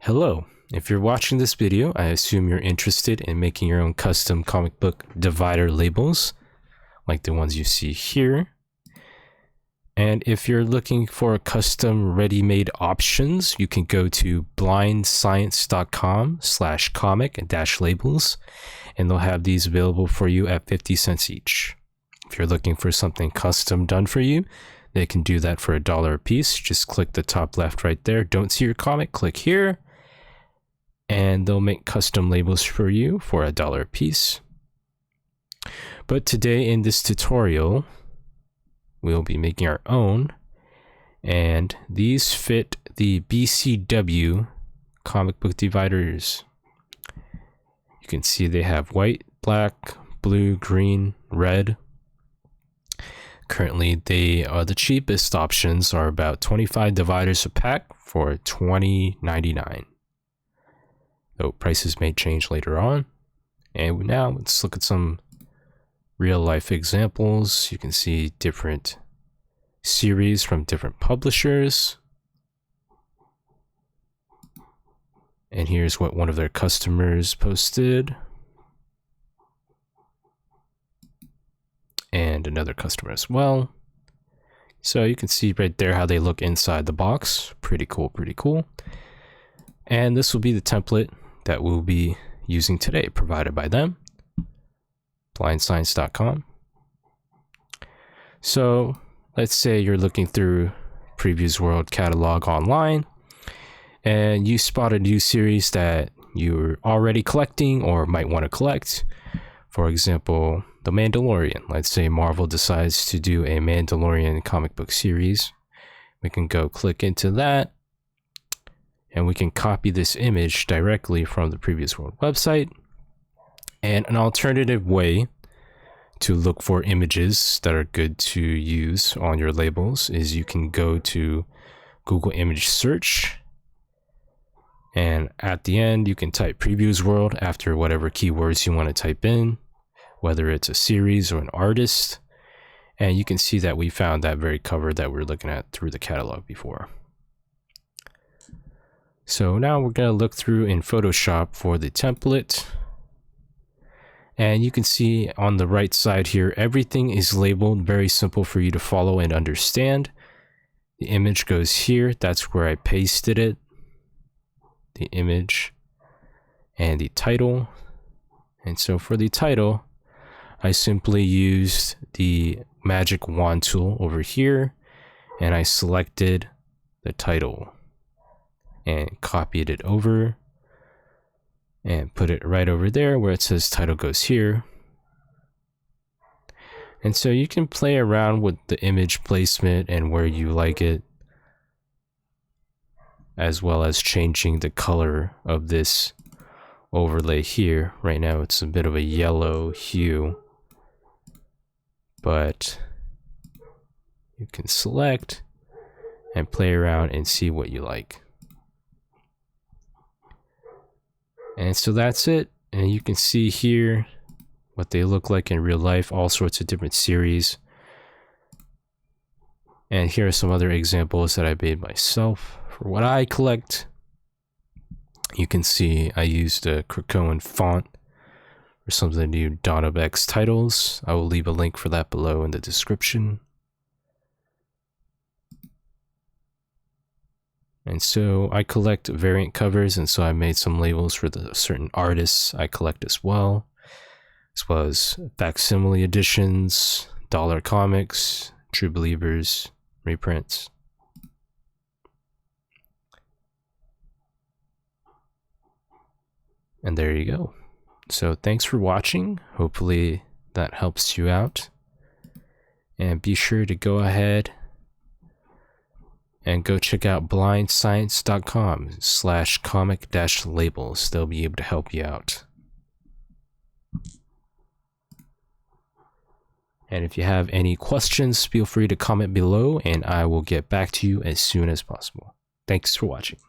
Hello. If you're watching this video, I assume you're interested in making your own custom comic book divider labels, like the ones you see here. And if you're looking for custom ready-made options, you can go to blindscience.com/comic-labels, and they'll have these available for you at 50 cents each. If you're looking for something custom done for you, they can do that for $1 a piece. Just click the top left right there. Don't see your comic, click here, and they'll make custom labels for you for $1 a piece. But today in this tutorial, we'll be making our own, and these fit the BCW comic book dividers. You can see they have white, black, blue, green, red. Currently, they are the cheapest options, are about 25 dividers a pack for $20.99. Though prices may change later on. And now let's look at some real life examples. You can see different series from different publishers. And here's what one of their customers posted. And another customer as well. So you can see right there how they look inside the box. Pretty cool, pretty cool. And this will be the template that we'll be using today, provided by them. blindscience.com. So let's say you're looking through Previews World catalog online and you spot a new series that you're already collecting or might want to collect. For example, The Mandalorian. Let's say Marvel decides to do a Mandalorian comic book series. We can go click into that, and we can copy this image directly from the Previews World website. And an alternative way to look for images that are good to use on your labels is you can go to Google Image Search, and at the end you can type Previews World after whatever keywords you want to type in, whether it's a series or an artist, and you can see that we found that very cover that we're looking at through the catalog before. So now we're going to look through in Photoshop for the template. And you can see on the right side here, everything is labeled, very simple for you to follow and understand. The image goes here, that's where I pasted it. The image and the title. And so for the title, I simply used the magic wand tool over here, and I selected the title and copied it over and put it right over there where it says title goes here. And so you can play around with the image placement and where you like it, as well as changing the color of this overlay here. Right now it's a bit of a yellow hue, but you can select and play around and see what you like. And so that's it. And you can see here what they look like in real life, all sorts of different series. And here are some other examples that I made myself for what I collect. You can see I used a Krakoan font for some of the new Dawn of X titles. I will leave a link for that below in the description. And so I collect variant covers, and so I made some labels for the certain artists I collect as well as facsimile editions, dollar comics, True Believers, reprints. And there you go. So thanks for watching. Hopefully that helps you out. And be sure to go ahead and go check out blindscience.com/comic-labels. They'll be able to help you out. And if you have any questions, feel free to comment below and I will get back to you as soon as possible. Thanks for watching.